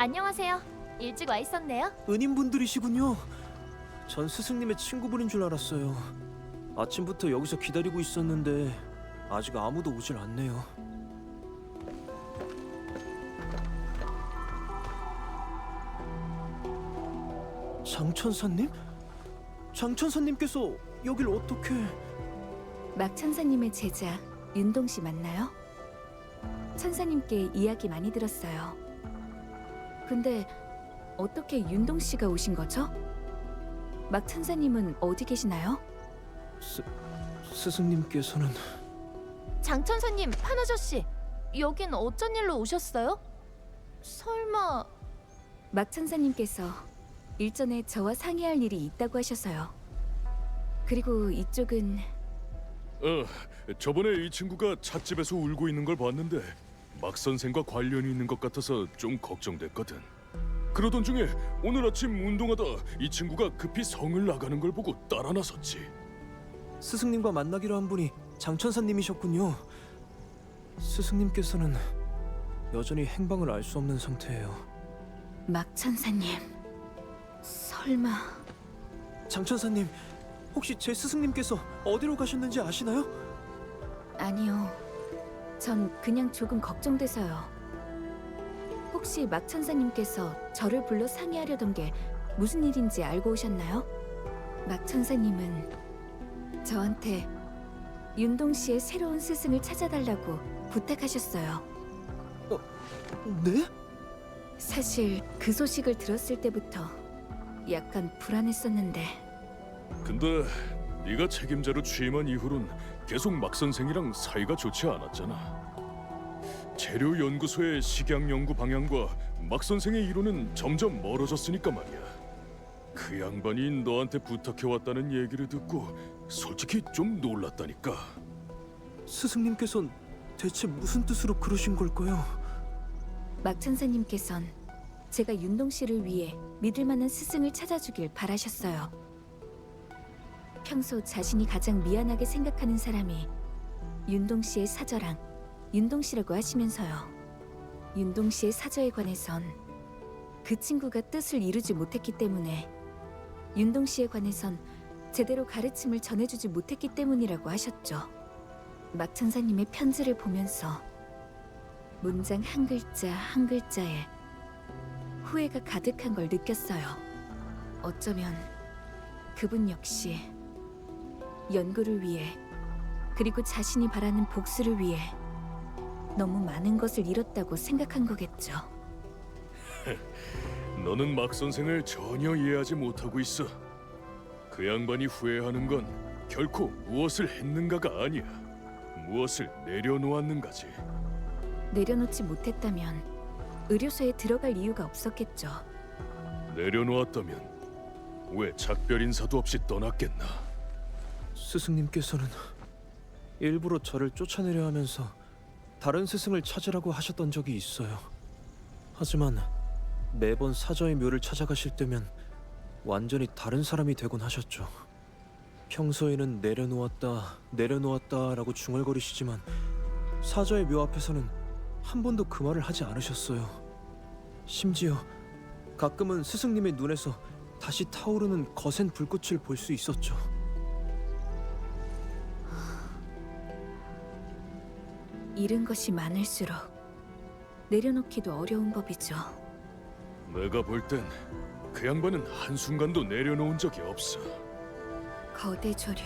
안녕하세요. 일찍 와 있었네요. 은인분들이시군요. 전 스승님의 친구분인 줄 알았어요. 아침부터 여기서 기다리고 있었는데 아직 아무도 오질 않네요. 장천사님? 장천사님께서 여길 어떻게... 막 천사님의 제자 윤동 씨 맞나요? 천사님께 이야기 많이 들었어요. 근데 어떻게 윤동 씨가 오신 거죠? 막 천사님은 어디 계시나요? 스승님께서는... 장천사님, 판아저씨, 여긴 어쩐 일로 오셨어요? 설마... 막 천사님께서 일전에 저와 상의할 일이 있다고 하셔서요. 그리고 이쪽은 저번에 이 친구가 찻집에서 울고 있는 걸 봤는데 막 선생과 관련이 있는 것 같아서 좀 걱정됐거든. 그러던 중에 오늘 아침 운동하다 이 친구가 급히 성을 나가는 걸 보고 따라 나섰지. 스승님과 만나기로 한 분이 장천사님이셨군요. 스승님께서는 여전히 행방을 알 수 없는 상태예요. 막 천사님. 설마... 장천사님, 혹시 제 스승님께서 어디로 가셨는지 아시나요? 아니요. 전 그냥 조금 걱정돼서요. 혹시 막 천사님께서 저를 불러 상의하려던 게 무슨 일인지 알고 오셨나요? 막 천사님은 저한테 윤동 씨의 새로운 스승을 찾아달라고 부탁하셨어요. 네? 사실 그 소식을 들었을 때부터 약간 불안했었는데 근데 네가 책임자로 취임한 이후론 계속 막 선생이랑 사이가 좋지 않았잖아. 재료 연구소의 식약 연구 방향과 막 선생의 이론은 점점 멀어졌으니까 말이야. 그 양반이 너한테 부탁해 왔다는 얘기를 듣고 솔직히 좀 놀랐다니까. 스승님께선 대체 무슨 뜻으로 그러신 걸까요? 막 천사님께선 제가 윤동 씨를 위해 믿을 만한 스승을 찾아주길 바라셨어요. 평소 자신이 가장 미안하게 생각하는 사람이 윤동 씨의 사저랑 윤동 씨라고 하시면서요. 윤동 씨의 사저에 관해선 그 친구가 뜻을 이루지 못했기 때문에, 윤동 씨에 관해선 제대로 가르침을 전해주지 못했기 때문이라고 하셨죠. 막 천사님의 편지를 보면서 문장 한 글자 한 글자에 후회가 가득한 걸 느꼈어요. 어쩌면 그분 역시 연구를 위해, 그리고 자신이 바라는 복수를 위해 너무 많은 것을 잃었다고 생각한 거겠죠. 너는 막 선생을 전혀 이해하지 못하고 있어. 그 양반이 후회하는 건 결코 무엇을 했는가가 아니야. 무엇을 내려놓았는가지. 내려놓지 못했다면 의료소에 들어갈 이유가 없었겠죠. 내려놓았다면 왜 작별 인사도 없이 떠났겠나? 스승님께서는 일부러 저를 쫓아내려 하면서 다른 스승을 찾으라고 하셨던 적이 있어요. 하지만 매번 사저의 묘를 찾아가실 때면 완전히 다른 사람이 되곤 하셨죠. 평소에는 내려놓았다라고 중얼거리시지만 사저의 묘 앞에서는 한 번도 그 말을 하지 않으셨어요. 심지어 가끔은 스승님의 눈에서 다시 타오르는 거센 불꽃을 볼 수 있었죠. 잃은 것이 많을수록 내려놓기도 어려운 법이죠. 내가 볼 땐 그 양반은 한순간도 내려놓은 적이 없어. 거대 조류.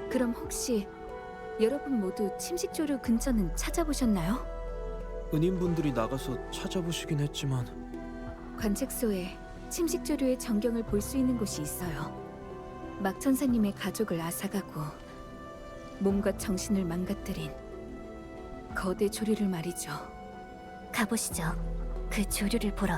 그럼 혹시 여러분 모두 침식조류 근처는 찾아보셨나요? 은인분들이 나가서 찾아보시긴 했지만 관측소에 침식조류의 전경을 볼 수 있는 곳이 있어요. 막 천사님의 가족을 앗아가고 몸과 정신을 망가뜨린 거대 조류를 말이죠. 가보시죠. 그 조류를 보러.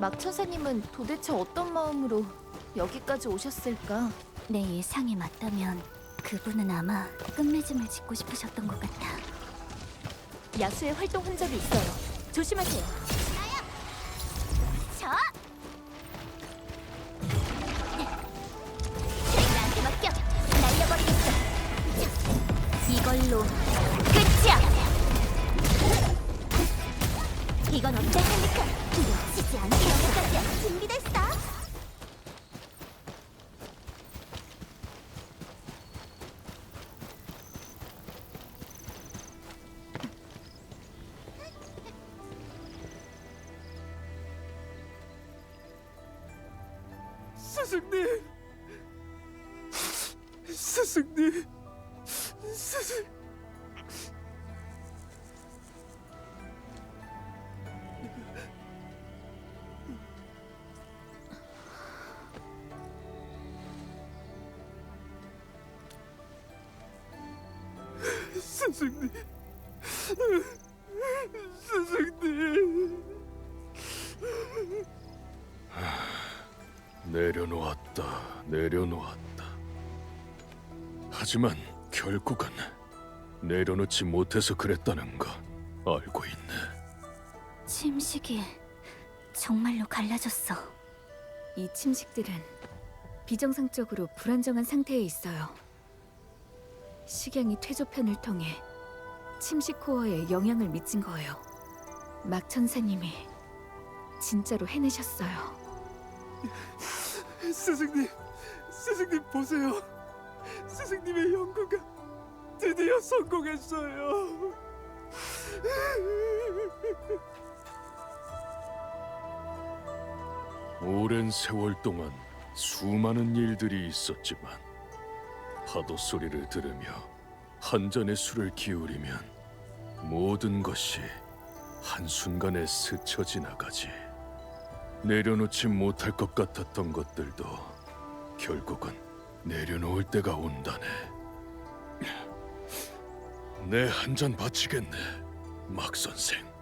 막 천사님은 도대체 어떤 마음으로 여기까지 오셨을까? 내 예상이 맞다면 그분은 아마 끝맺음을 짓고 싶으셨던 것 같아. 야수의 활동 흔적이 있어요. 조심하세요. 저! 나한테 맡겨! 날려버리겠어! 이걸로 끝이야! 이건 어때, 헬리카? 놓치지 않을 때까지 준비됐어! 스승님, 스승님, 스승. 스승님, 스승님. 내려놓았다. 하지만 결국은 내려놓지 못해서 그랬다는 거 알고 있네. 침식이 정말로 갈라졌어. 이 침식들은 비정상적으로 불안정한 상태에 있어요. 식양이 퇴조편을 통해 침식 코어에 영향을 미친 거예요. 막 천사님이 진짜로 해내셨어요. 스승님, 스승님 보세요. 스승님의 연구가 드디어 성공했어요. 오랜 세월 동안 수많은 일들이 있었지만 파도 소리를 들으며 한 잔의 술을 기울이면 모든 것이 한순간에 스쳐 지나가지. 내려놓지 못할 것 같았던 것들도 결국은 내려놓을 때가 온다네. 내 한 잔 바치겠네, 막 선생.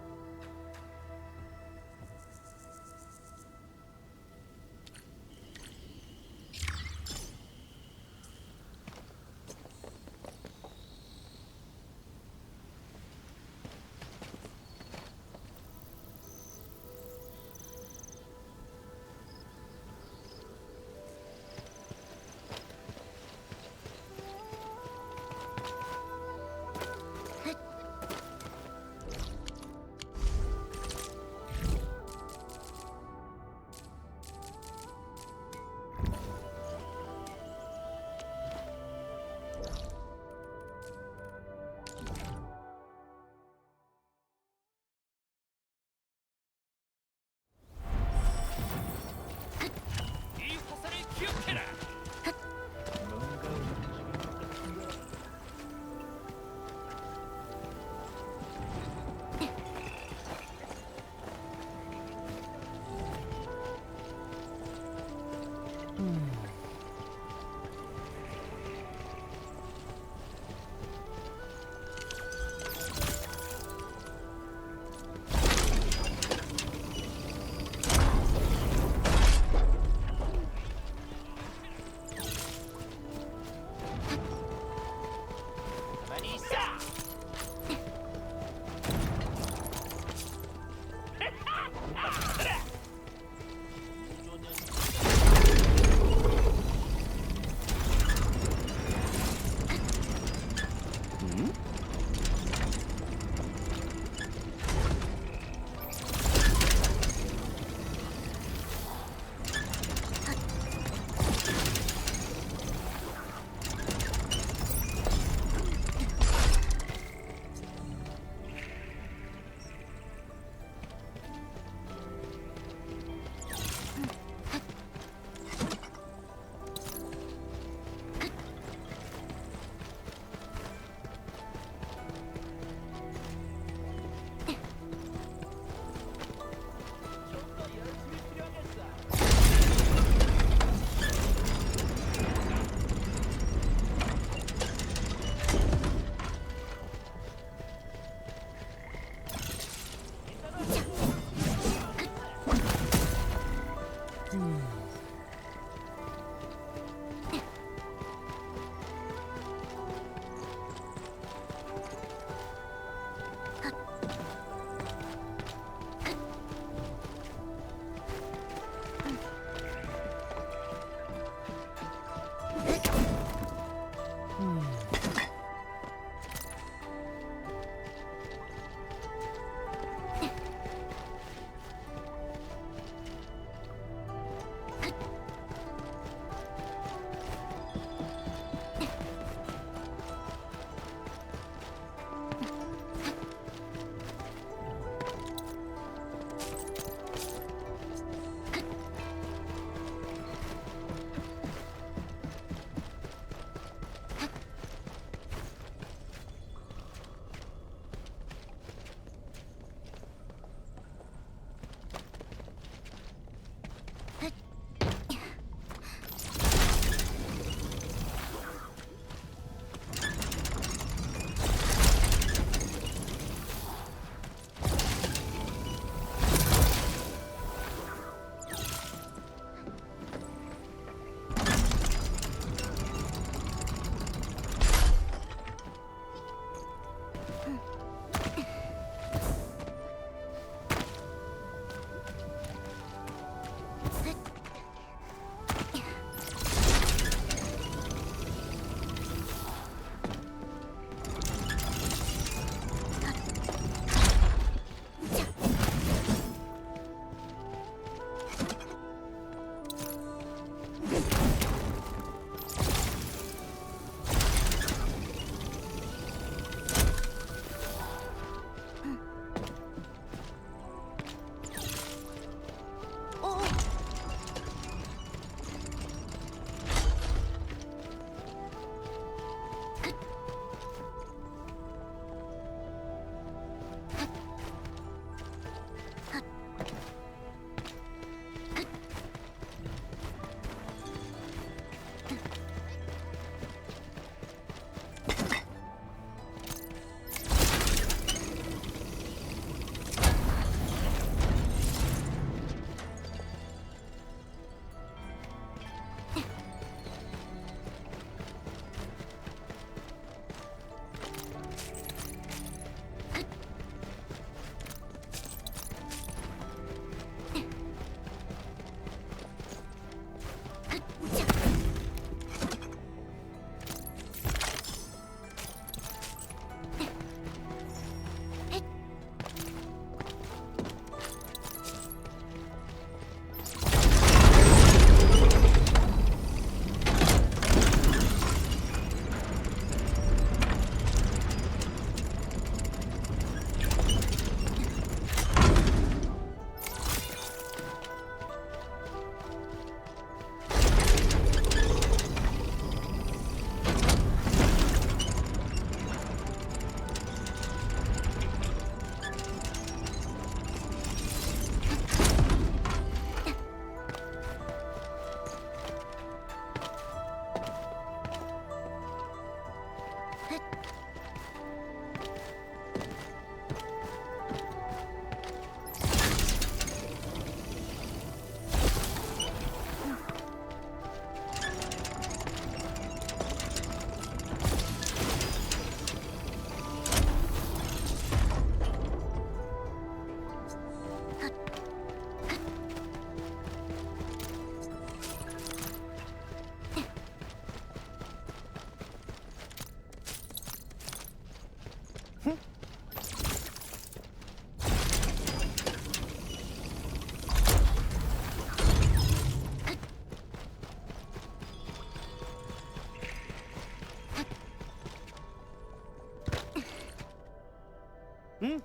응?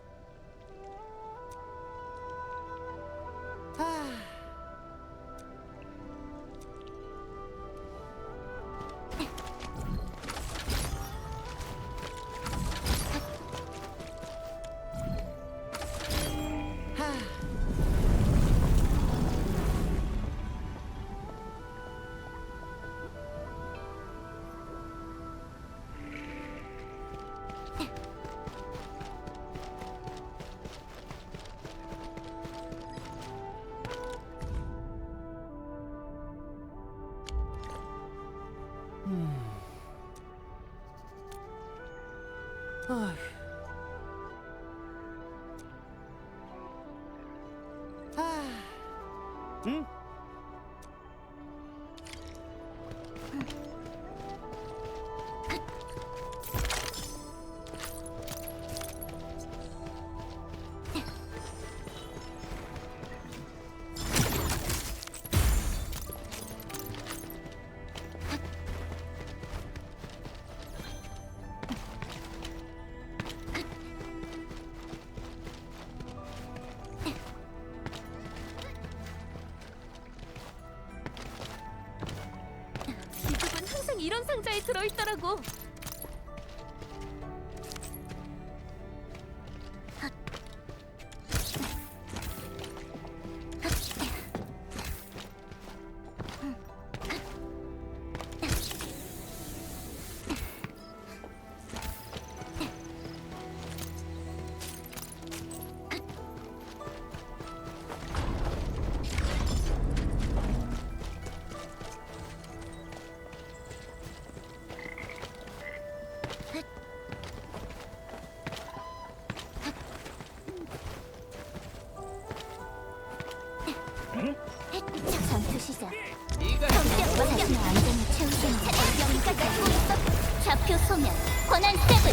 응? 기습은 항상 이런 상자에 들어있더라고. 전투 시작. 자신의 안전을 채우세요. 여기까지 오고 있어. 좌표 소멸. 권한 세븐.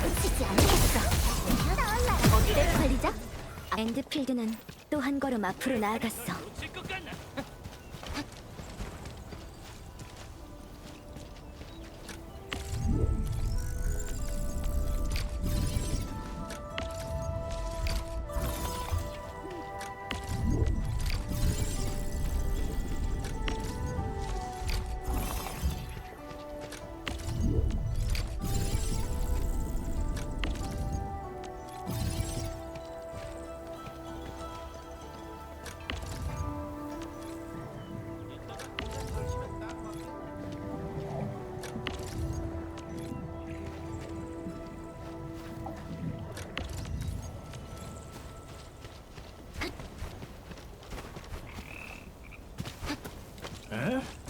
놓치지 않겠어. 어때, 관리자? 엔드필드는 또 한 걸음 앞으로 나아갔어.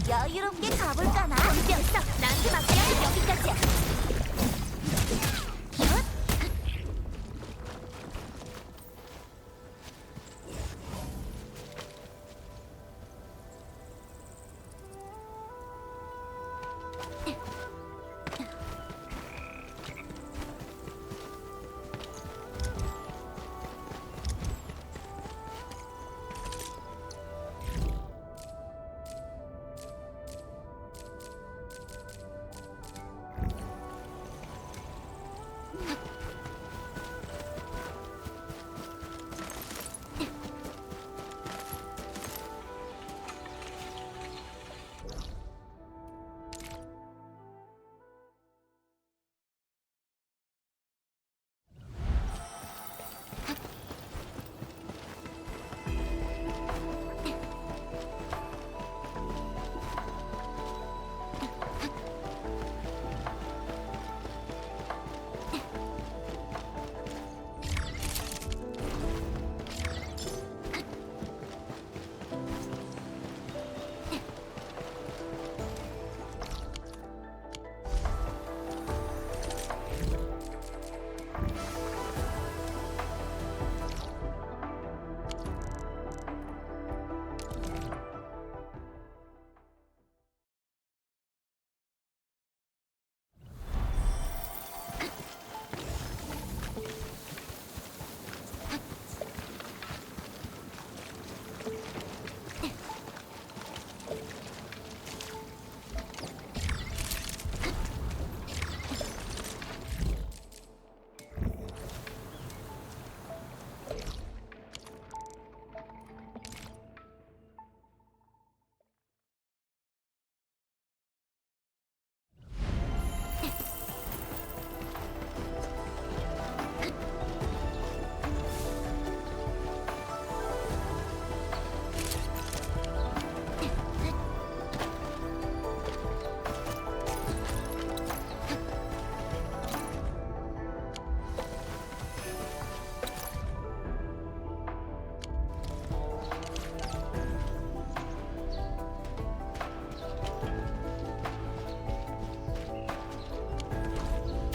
여유롭게 가볼까나? 덤벼! 나한테 맡겨! 여기까지야!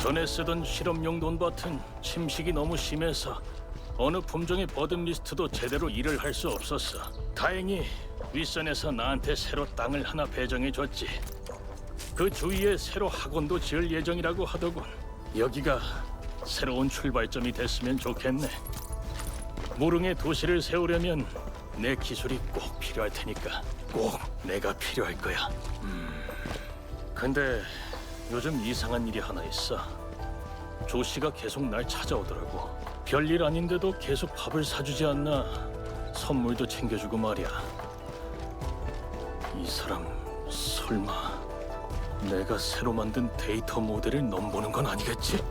전에 쓰던 실험용 논밭은 침식이 너무 심해서 어느 품종의 버듬 리스트도 제대로 일을 할 수 없었어. 다행히 윗선에서 나한테 새로 땅을 하나 배정해줬지. 그 주위에 새로 학원도 지을 예정이라고 하더군. 여기가 새로운 출발점이 됐으면 좋겠네. 무릉의 도시를 세우려면 내 기술이 꼭 필요할 테니까 꼭 내가 필요할 거야. 근데 요즘 이상한 일이 하나 있어. 조 씨가 계속 날 찾아오더라고. 별일 아닌데도 계속 밥을 사주지 않나. 선물도 챙겨주고 말이야. 이 사람 설마 내가 새로 만든 데이터 모델을 넘보는 건 아니겠지?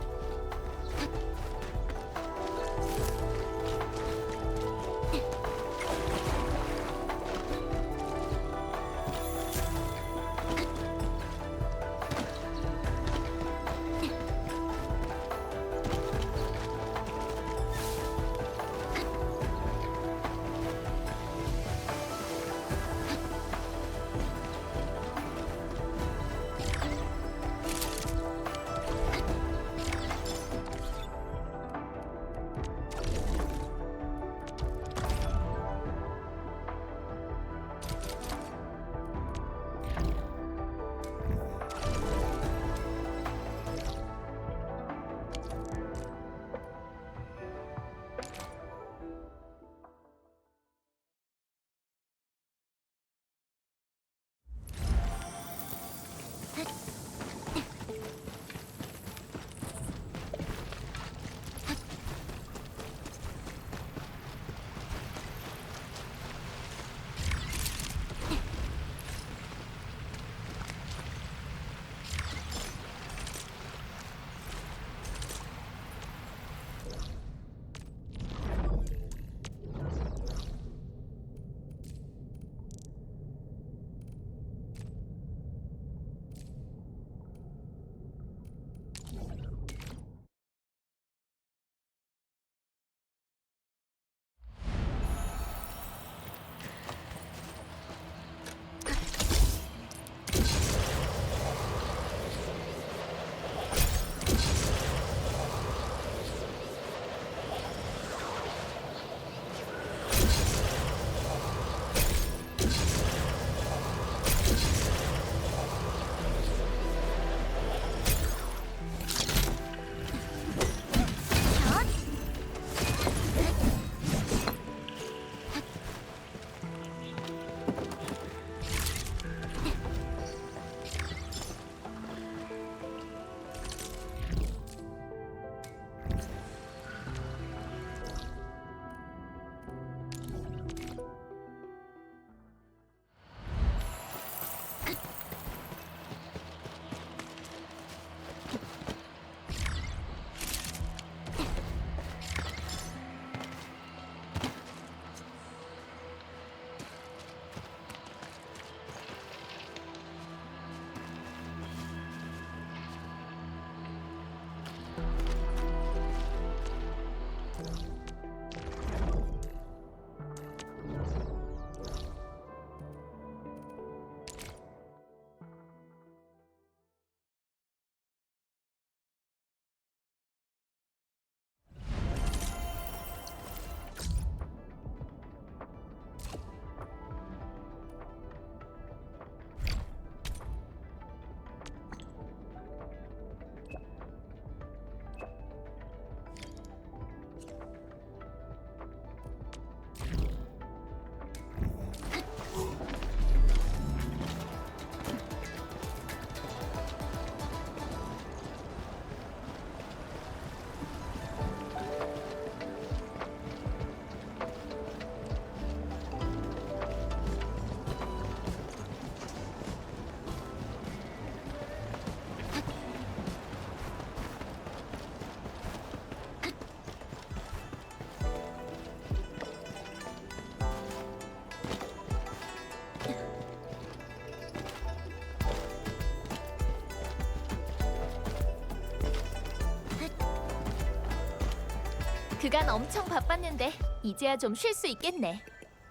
그간 엄청 바빴는데 이제야 좀 쉴 수 있겠네.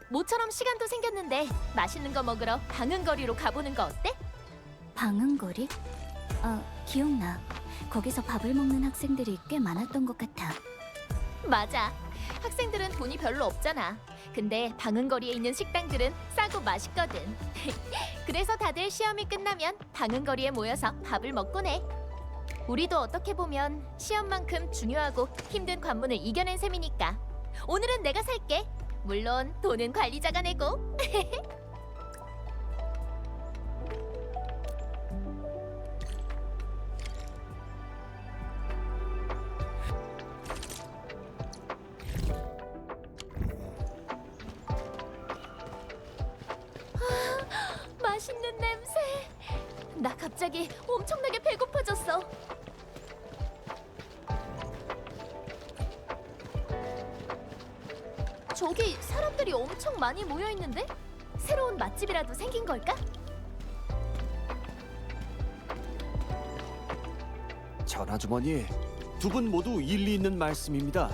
모처럼 시간도 생겼는데 맛있는 거 먹으러 방은거리로 가보는 거 어때? 방은거리? 기억나. 거기서 밥을 먹는 학생들이 꽤 많았던 것 같아. 맞아. 학생들은 돈이 별로 없잖아. 근데 방은거리에 있는 식당들은 싸고 맛있거든. 그래서 다들 시험이 끝나면 방은거리에 모여서 밥을 먹곤 해. 우리도 어떻게 보면 시험만큼 중요하고 힘든 관문을 이겨낸 셈이니까. 오늘은 내가 살게. 물론 돈은 관리자가 내고. 맛있는 냄새. 나 갑자기 엄청나게 배고파졌어. 저기 사람들이 엄청 많이 모여 있는데? 새로운 맛집이라도 생긴 걸까? 전하주머니, 두 분 모두 일리 있는 말씀입니다.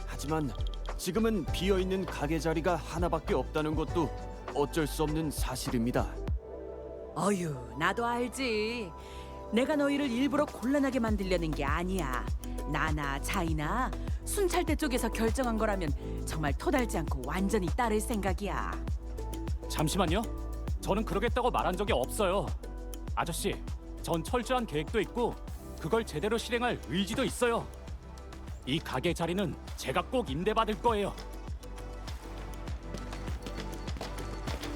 하지만 지금은 비어있는 가게 자리가 하나밖에 없다는 것도 어쩔 수 없는 사실입니다. 어휴, 나도 알지. 내가 너희를 일부러 곤란하게 만들려는 게 아니야. 나나 자이나 순찰대 쪽에서 결정한 거라면 정말 토달지 않고 완전히 따를 생각이야. 잠시만요. 저는 그러겠다고 말한 적이 없어요. 아저씨, 전 철저한 계획도 있고 그걸 제대로 실행할 의지도 있어요. 이 가게 자리는 제가 꼭 임대받을 거예요.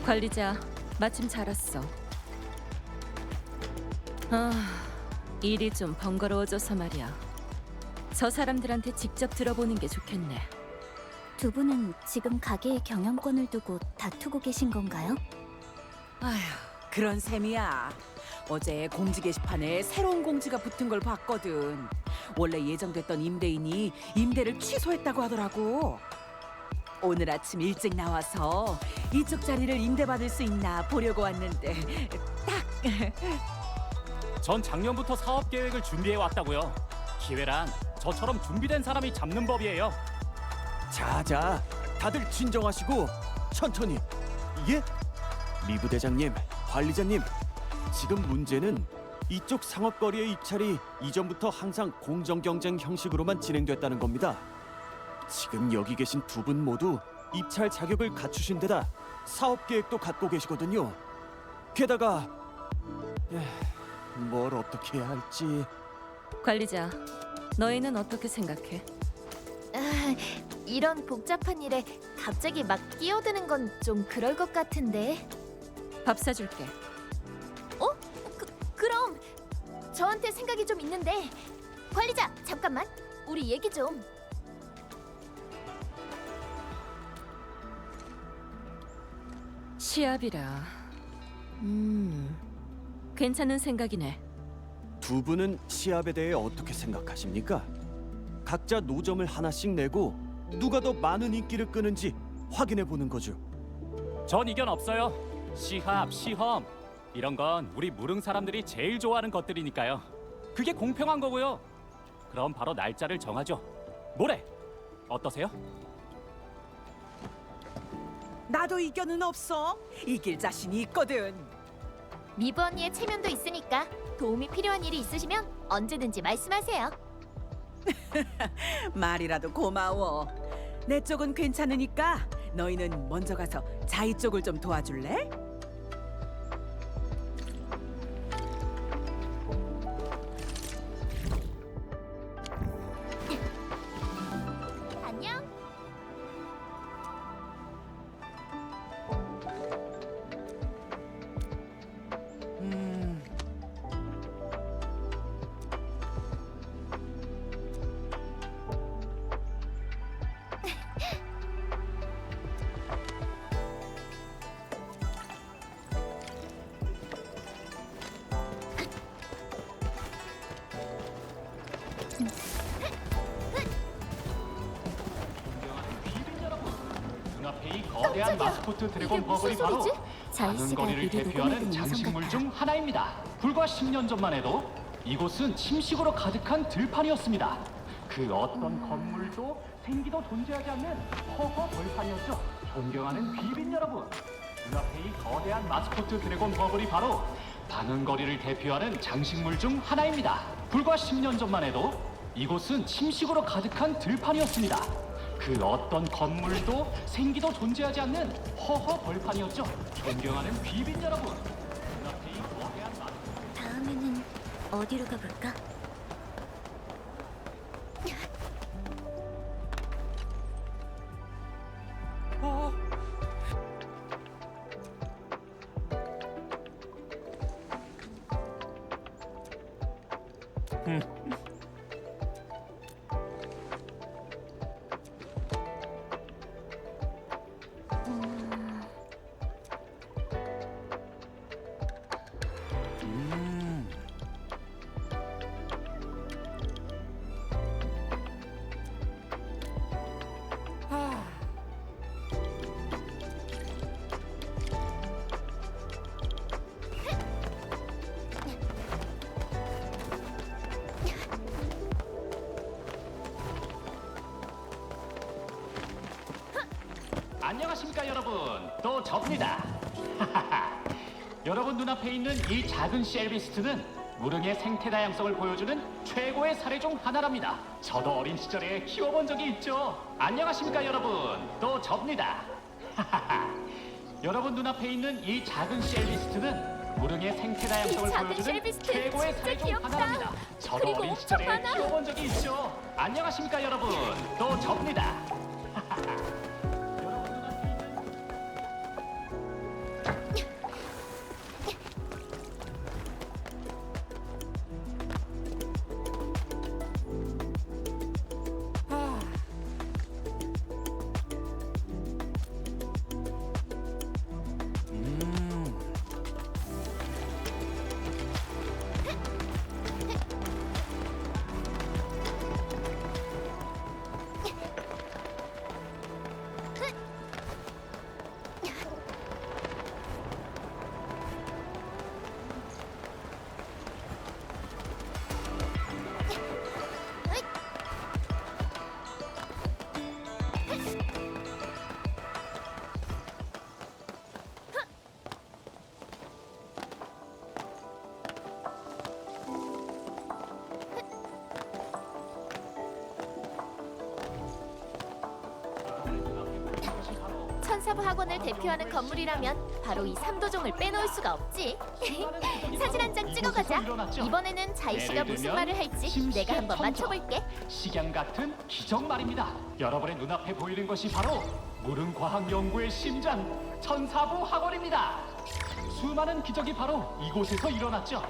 관리자, 마침 잘 왔어. 일이 좀 번거로워져서 말이야. 저 사람들한테 직접 들어보는 게 좋겠네. 두 분은 지금 가게의 경영권을 두고 다투고 계신 건가요? 아휴, 그런 셈이야. 어제 공지 게시판에 새로운 공지가 붙은 걸 봤거든. 원래 예정됐던 임대인이 임대를 취소했다고 하더라고. 오늘 아침 일찍 나와서 이쪽 자리를 임대받을 수 있나 보려고 왔는데 전 작년부터 사업 계획을 준비해 왔다고요. 기회란 저처럼 준비된 사람이 잡는 법이에요. 자자, 다들 진정하시고 천천히. 예? 리브 대장님, 관리자님, 지금 문제는 이쪽 상업거리의 입찰이 이전부터 항상 공정 경쟁 형식으로만 진행됐다는 겁니다. 지금 여기 계신 두 분 모두 입찰 자격을 갖추신 데다 사업 계획도 갖고 계시거든요. 게다가 뭘 어떻게 해야 할지. 관리자, 너희는 어떻게 생각해? 이런 복잡한 일에 갑자기 막 끼어드는 건 좀 그럴 것 같은데. 밥 사줄게. 그럼 저한테 생각이 좀 있는데. 관리자, 잠깐만. 우리 얘기 좀. 시합이라. 괜찮은 생각이네. 두 분은 시합에 대해 어떻게 생각하십니까? 각자 노점을 하나씩 내고 누가 더 많은 인기를 끄는지 확인해 보는 거죠. 전 이견 없어요. 시합, 시험 이런 건 우리 무릉 사람들이 제일 좋아하는 것들이니까요. 그게 공평한 거고요. 그럼 바로 날짜를 정하죠. 모레 어떠세요? 나도 이견은 없어. 이길 자신이 있거든. 미브 언니의 체면도 있으니까 도움이 필요한 일이 있으시면 언제든지 말씀하세요. 말이라도 고마워. 내 쪽은 괜찮으니까 너희는 먼저 가서 자이 쪽을 좀 도와줄래? 안녕. 눈앞에 이 거대한 마스코트 드래곤 버블이 바로 자이 씨가 방은거리를 미리 대표하는 녹음해둔 영상 장식물 같아. 중 하나입니다. 불과 10년 전만 해도 이곳은 침식으로 가득한 들판이었습니다. 그 어떤 건물도 생기도 존재하지 않는 허허 벌판이었죠. 존경하는 귀빈 여러분, 눈앞에 이 거대한 마스코트 드래곤 버블이 바로 방은거리를 대표하는 장식물 중 하나입니다. 불과 10년 전만 해도 이곳은 침식으로 가득한 들판이었습니다. 그 어떤 건물도 생기도 존재하지 않는 허허 벌판이었죠. 존경하는 귀빈 여러분. 눈앞에 이 거대한 다음에는 어디로 가볼까? 안녕하십니까 여러분, 또 접니다. 여러분 눈앞에 있는 이 작은 쉘비스트는 무릉의 생태 다양성을 보여주는 최고의 사례 중 하나랍니다. 저도 어린 시절에 키워본 적이 있죠. 안녕하십니까 여러분, 또 접니다. 여러분 눈앞에 있는 이 작은 쉘비스트는 무릉의 생태 다양성을 이 작은 보여주는 쉘비스트 최고의 진짜 사례 중 귀엽다. 하나랍니다. 저도 그리고 어린 엄청 시절에 많아. 키워본 적이 있죠. 안녕하십니까 여러분, 또 접니다. 천사부 학원을 대표하는 건물이라면 바로 이 삼도종을 빼놓을 수가 없지. 사진 한 장 찍어가자. 이번에는 자이 씨가 무슨 말을 할지 내가 한번 맞춰볼게. 식양 같은 기적 말입니다. 여러분의 눈앞에 보이는 것이 바로 무릉과학연구의 심장 천사부 학원입니다. 수많은 기적이 바로 이곳에서 일어났죠.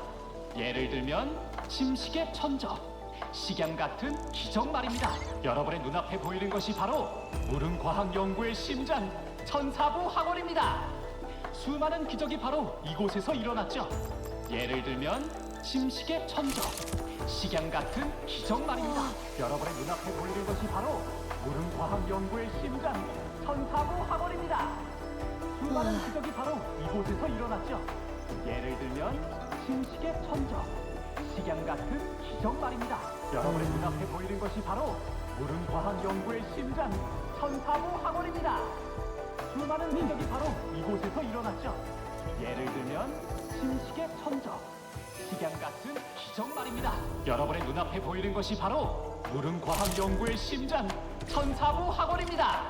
예를 들면 침식의 천적, 식양 같은 기적 말입니다. 여러분의 눈앞에 보이는 것이 바로 무릉과학연구의 심장 천사부 학원입니다. 수많은 기적이 바로 이곳에서 일어났죠. 예를 들면 침식의 천적, 식양 같은 기적 말입니다. 여러분의 눈앞에 보이는 것이 바로 무릉과학연구의 심장 천사부 학원입니다. 수많은 기적이 바로 이곳에서 일어났죠. 예를 들면 침식의 천적, 식양 같은 기적 말입니다. 여러분의 눈앞에 보이는 것이 바로 무릉과학연구의 심장 천사부 학원입니다. 수많은 기적이 바로 이곳에서 일어났죠. 예를 들면 침식의 천적, 식양 같은 기적 말입니다. 여러분의 눈앞에 보이는 것이 바로 무릉과학연구의 심장 천사부 학원입니다.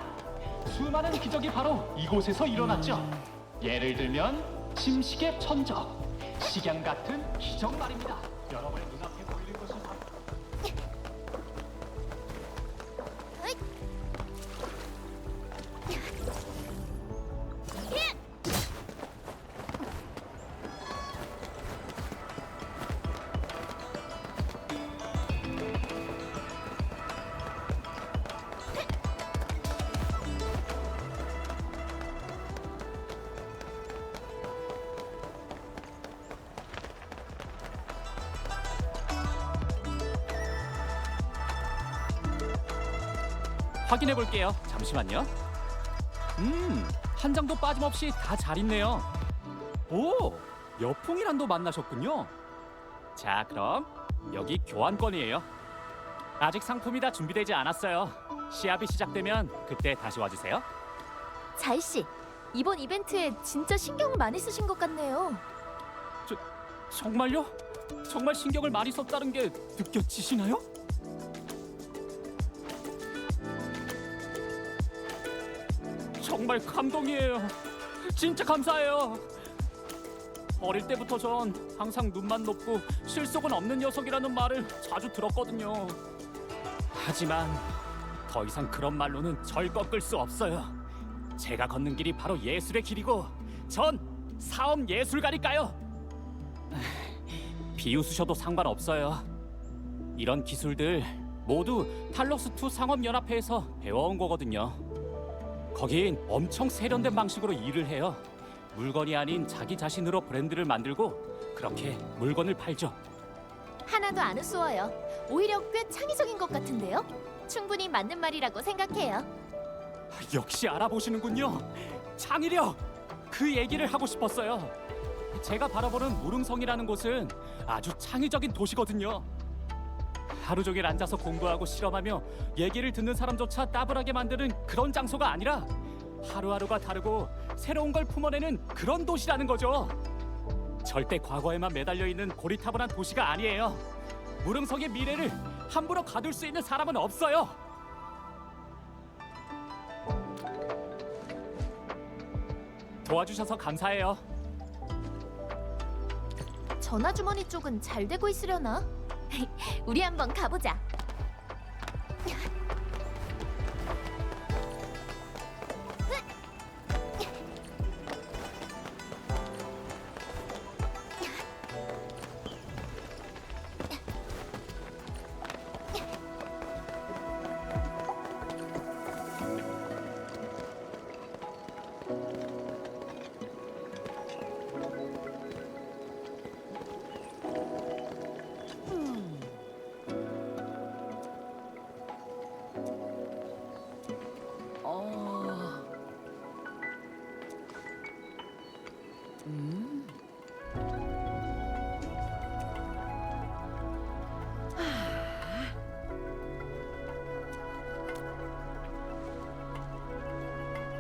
수많은 기적이 바로 이곳에서 일어났죠. 예를 들면 침식의 천적, 식양 같은 기적 말입니다. 여러분의 눈앞에 보이는 것이 바로 확인해 볼게요. 잠시만요. 한 장도 빠짐없이 다 잘 있네요. 오, 여풍이란도 만나셨군요. 자, 그럼 여기 교환권이에요. 아직 상품이 다 준비되지 않았어요. 시합이 시작되면 그때 다시 와주세요. 자이 씨, 이번 이벤트에 진짜 신경 많이 쓰신 것 같네요. 정말요? 정말 신경을 많이 썼다는 게 느껴지시나요? 정말 감동이에요. 진짜 감사해요. 어릴 때부터 전 항상 눈만 높고 실속은 없는 녀석이라는 말을 자주 들었거든요. 하지만 더 이상 그런 말로는 절 꺾을 수 없어요. 제가 걷는 길이 바로 예술의 길이고 전 사업 예술가니까요. 비웃으셔도 상관없어요. 이런 기술들 모두 탈럭스2 상업연합회에서 배워온 거거든요. 거긴 엄청 세련된 방식으로 일을 해요. 물건이 아닌 자기 자신으로 브랜드를 만들고 그렇게 물건을 팔죠. 하나도 안 우스워요. 오히려 꽤 창의적인 것 같은데요? 충분히 맞는 말이라고 생각해요. 역시 알아보시는군요. 창의력! 그 얘기를 하고 싶었어요. 제가 바라보는 무릉성이라는 곳은 아주 창의적인 도시거든요. 하루 종일 앉아서 공부하고 실험하며 얘기를 듣는 사람조차 따분하게 만드는 그런 장소가 아니라 하루하루가 다르고 새로운 걸 품어내는 그런 도시라는 거죠. 절대 과거에만 매달려 있는 고리타분한 도시가 아니에요. 무릉성의 미래를 함부로 가둘 수 있는 사람은 없어요. 도와주셔서 감사해요. 전화주머니 쪽은 잘 되고 있으려나? 우리 한번 가보자.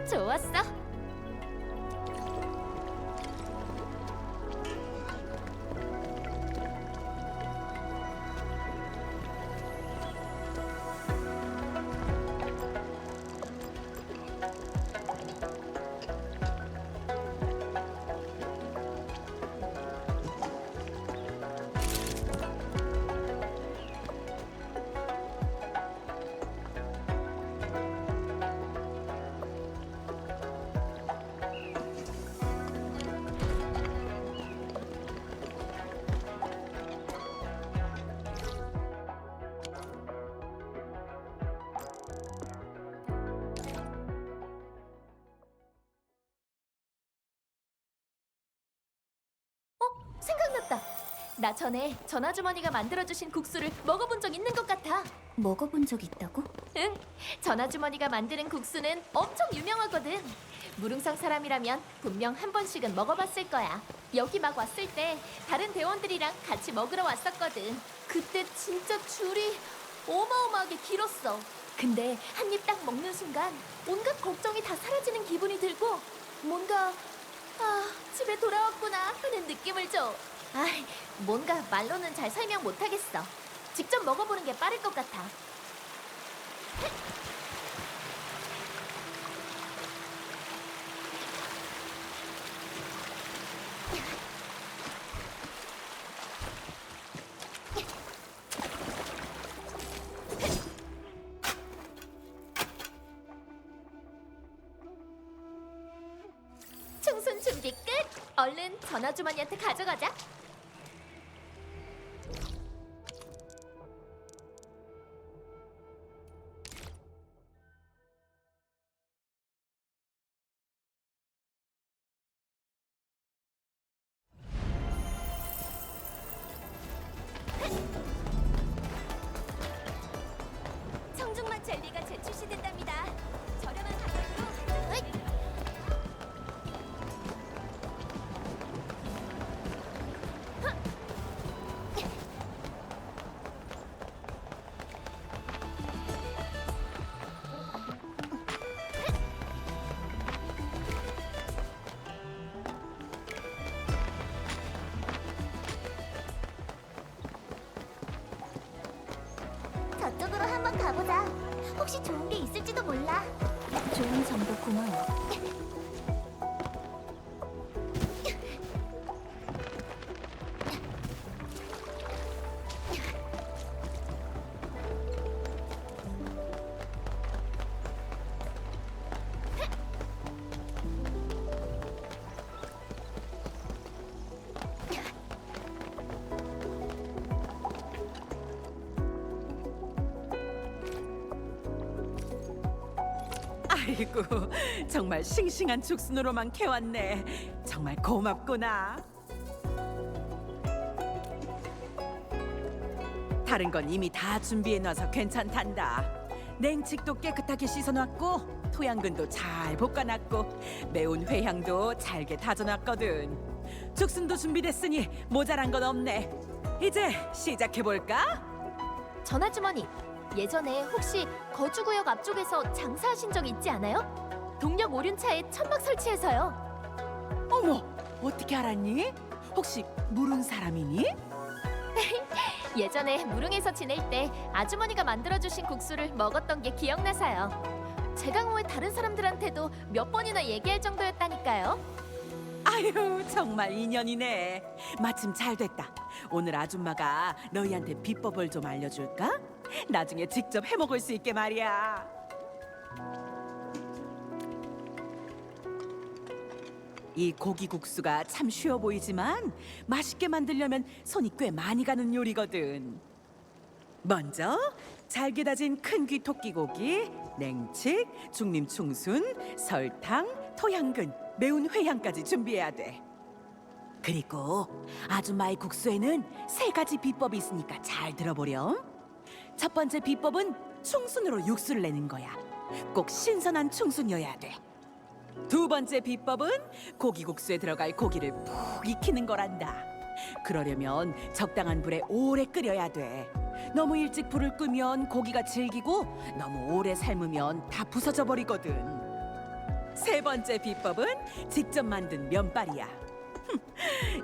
좋았어. 생각났다. 나 전에 전화주머니가 만들어주신 국수를 먹어본 적 있는 것 같아. 먹어본 적 있다고? 응, 전화주머니가 만드는 국수는 엄청 유명하거든. 무릉성 사람이라면 분명 한 번씩은 먹어봤을 거야. 여기 막 왔을 때 다른 대원들이랑 같이 먹으러 왔었거든. 그때 진짜 줄이 어마어마하게 길었어. 근데 한 입 딱 먹는 순간 온갖 걱정이 다 사라지는 기분이 들고 뭔가 집에 돌아왔구나 하는 느낌을 줘. 뭔가 말로는 잘 설명 못하겠어. 직접 먹어보는 게 빠를 것 같아. 청순 준비 끝! 얼른 전화주머니한테 가져가자. 청중맛 젤리가 재출시된답니다. 저렴한 가격으로 가보자. 혹시 좋은 게 있을지도 몰라. 좋은 정보 고마워. 아이고, 정말 싱싱한 죽순으로만 캐왔네. 정말 고맙구나. 다른 건 이미 다 준비해놔서 괜찮단다. 냉측도 깨끗하게 씻어놨고 토양근도 잘 볶아놨고 매운 회향도 잘게 다져놨거든. 죽순도 준비됐으니 모자란 건 없네. 이제 시작해볼까? 전아주머니, 예전에 혹시 거주구역 앞쪽에서 장사하신 적 있지 않아요? 동력 오륜차에 천막 설치해서요. 어머, 어떻게 알았니? 혹시 물은 사람이니? 예전에 무릉에서 지낼 때 아주머니가 만들어주신 국수를 먹었던 게 기억나서요. 제강호의 다른 사람들한테도 몇 번이나 얘기할 정도였다니까요. 아유, 정말 인연이네. 마침 잘 됐다. 오늘 아줌마가 너희한테 비법을 좀 알려줄까? 나중에 직접 해먹을 수 있게 말이야. 이 고기국수가 참 쉬워 보이지만 맛있게 만들려면 손이 꽤 많이 가는 요리거든. 먼저 잘게 다진 큰 귀 토끼고기, 냉칙, 중림 충순, 설탕, 토양근, 매운 회향까지 준비해야 돼. 그리고 아줌마의 국수에는 3가지 비법이 있으니까 잘 들어보렴. 첫 번째 비법은 충순으로 육수를 내는 거야. 꼭 신선한 충순이어야 돼. 두 번째 비법은 고기국수에 들어갈 고기를 푹 익히는 거란다. 그러려면 적당한 불에 오래 끓여야 돼. 너무 일찍 불을 끄면 고기가 질기고 너무 오래 삶으면 다 부서져 버리거든. 세 번째 비법은 직접 만든 면발이야.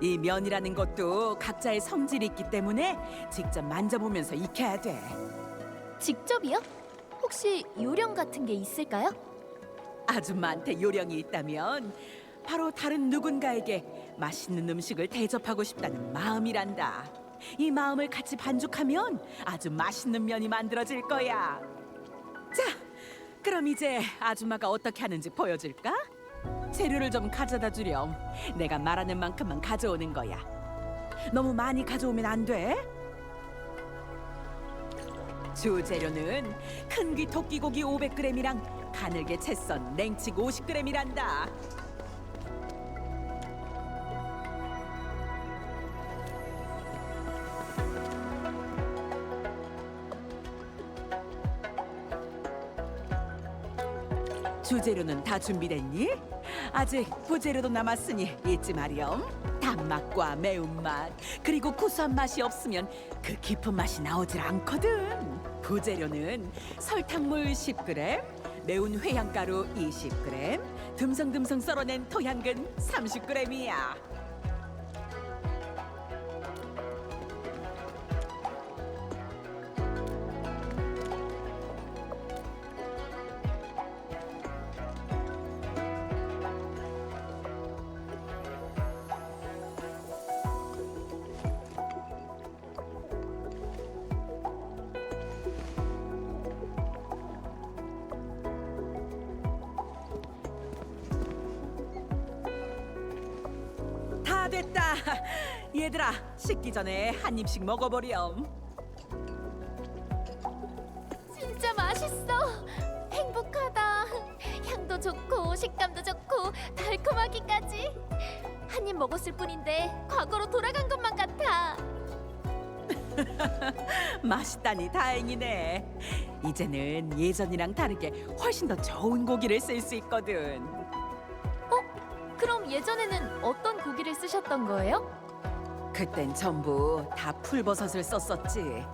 이 면이라는 것도 각자의 성질이 있기 때문에 직접 만져보면서 익혀야 돼. 직접이요? 혹시 요령 같은 게 있을까요? 아줌마한테 요령이 있다면 바로 다른 누군가에게 맛있는 음식을 대접하고 싶다는 마음이란다. 이 마음을 같이 반죽하면 아주 맛있는 면이 만들어질 거야. 자, 그럼 이제 아줌마가 어떻게 하는지 보여줄까? 재료를 좀 가져다 주렴. 내가 말하는 만큼만 가져오는 거야. 너무 많이 가져오면 안 돼. 주 재료는 큰 귀 토끼고기 500g이랑 가늘게 채 썬 냉칙 50g이란다. 주재료는 다 준비됐니? 아직 부재료도 남았으니 잊지 마렴. 단맛과 매운맛 그리고 구수한 맛이 없으면 그 깊은 맛이 나오질 않거든. 부재료는 설탕물 10g, 매운 회향가루 20g, 듬성듬성 썰어낸 토향근 30g이야. 다 됐다. 얘들아, 식기 전에 한 입씩 먹어보렴. 진짜 맛있어. 행복하다. 향도 좋고 식감도 좋고 달콤하기까지. 한 입 먹었을 뿐인데 과거로 돌아간 것만 같아. 맛있다니 다행이네. 이제는 예전이랑 다르게 훨씬 더 좋은 고기를 쓸 수 있거든. 그럼 예전에는 어떤 고기를 쓰셨던 거예요? 그땐 전부 다 풀버섯을 썼었지.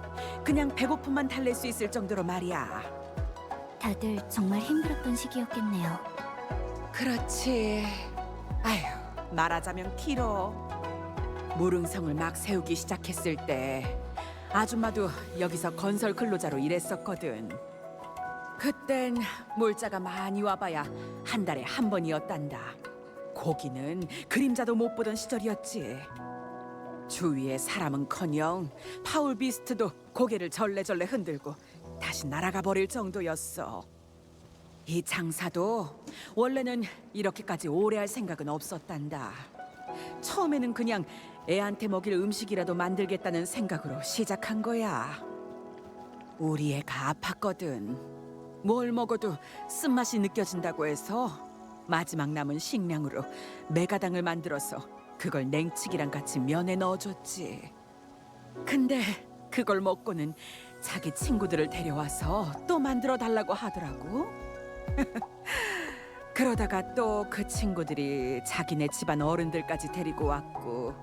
그냥 배고픔만 달랠 수 있을 정도로 말이야. 다들 정말 힘들었던 시기였겠네요. 그렇지. 아휴, 말하자면 티로. 무릉성을 막 세우기 시작했을 때 아줌마도 여기서 건설 근로자로 일했었거든. 그땐 물자가 많이 와봐야 한 달에 한 번이었단다. 고기는 그림자도 못 보던 시절이었지. 주위에 사람은커녕 파울 비스트도 고개를 절레절레 흔들고 다시 날아가 버릴 정도였어. 이 장사도 원래는 이렇게까지 오래 할 생각은 없었단다. 처음에는 그냥 애한테 먹일 음식이라도 만들겠다는 생각으로 시작한 거야. 우리 애가 아팠거든. 뭘 먹어도 쓴맛이 느껴진다고 해서 마지막 남은 식량으로 메가당을 만들어서 그걸 냉치기랑 같이 면에 넣어줬지. 근데 그걸 먹고는 자기 친구들을 데려와서 또 만들어 달라고 하더라고. 그러다가 또 그 친구들이 자기네 집안 어른들까지 데리고 왔고,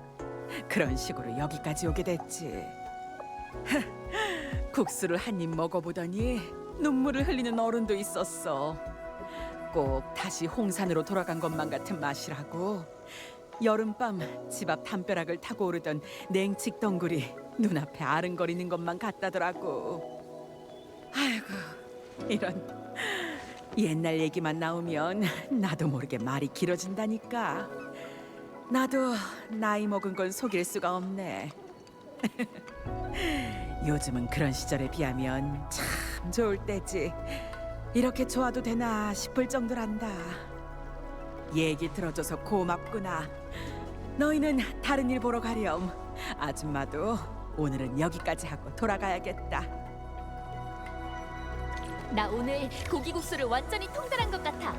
그런 식으로 여기까지 오게 됐지. 국수를 한 입 먹어보더니 눈물을 흘리는 어른도 있었어. 꼭 다시 홍산으로 돌아간 것만 같은 맛이라고. 여름밤 집 앞 담벼락을 타고 오르던 냉칙 덩굴이 눈앞에 아른거리는 것만 같다더라고. 아이고, 이런 옛날 얘기만 나오면 나도 모르게 말이 길어진다니까. 나도 나이 먹은 건 속일 수가 없네. 요즘은 그런 시절에 비하면 참 좋을 때지. 이렇게 좋아도 되나 싶을 정도란다. 얘기 들어줘서 고맙구나. 너희는 다른 일 보러 가렴. 아줌마도 오늘은 여기까지 하고 돌아가야겠다. 나 오늘 고기국수를 완전히 통달한 것 같아.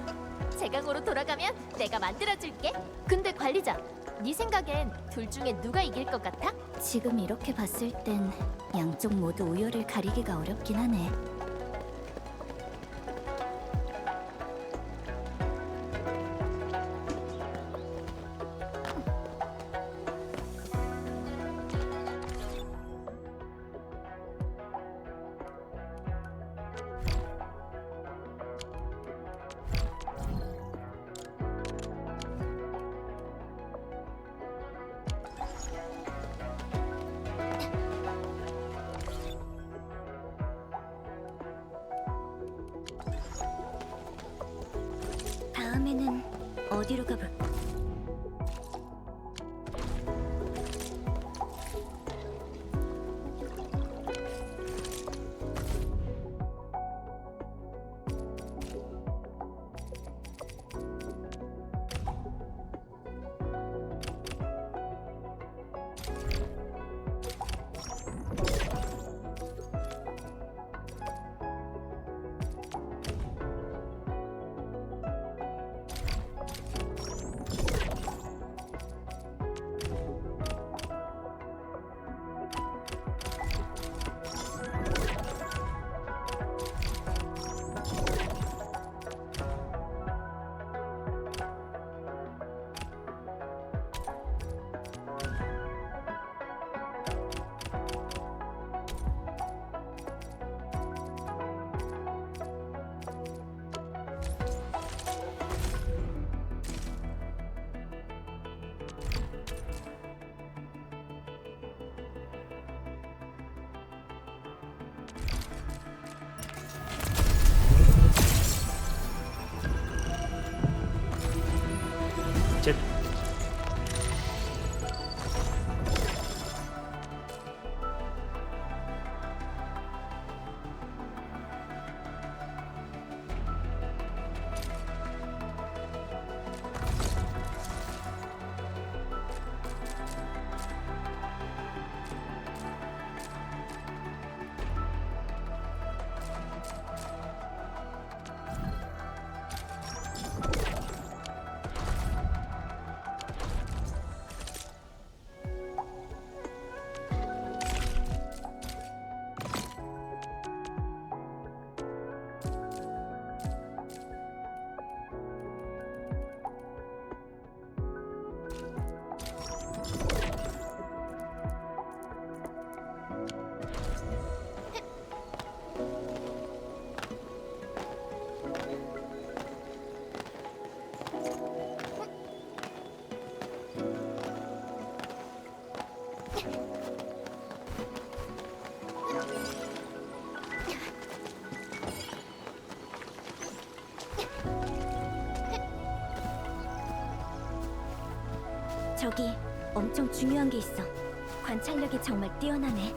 제강으로 돌아가면 내가 만들어줄게. 근데 관리자, 네 생각엔 둘 중에 누가 이길 것 같아? 지금 이렇게 봤을 땐 양쪽 모두 우열을 가리기가 어렵긴 하네. 다음에는 어디로 가볼까? 저기 엄청 중요한 게 있어. 관찰력이 정말 뛰어나네.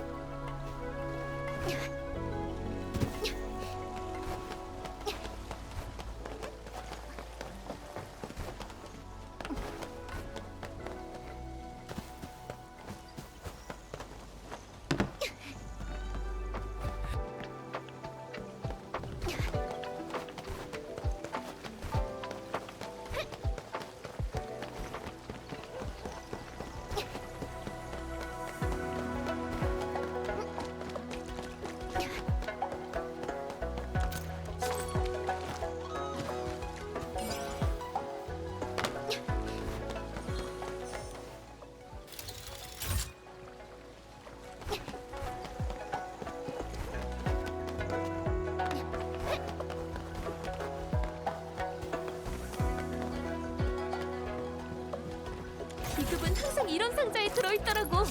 비급은 항상 이런 상자에 들어있더라고.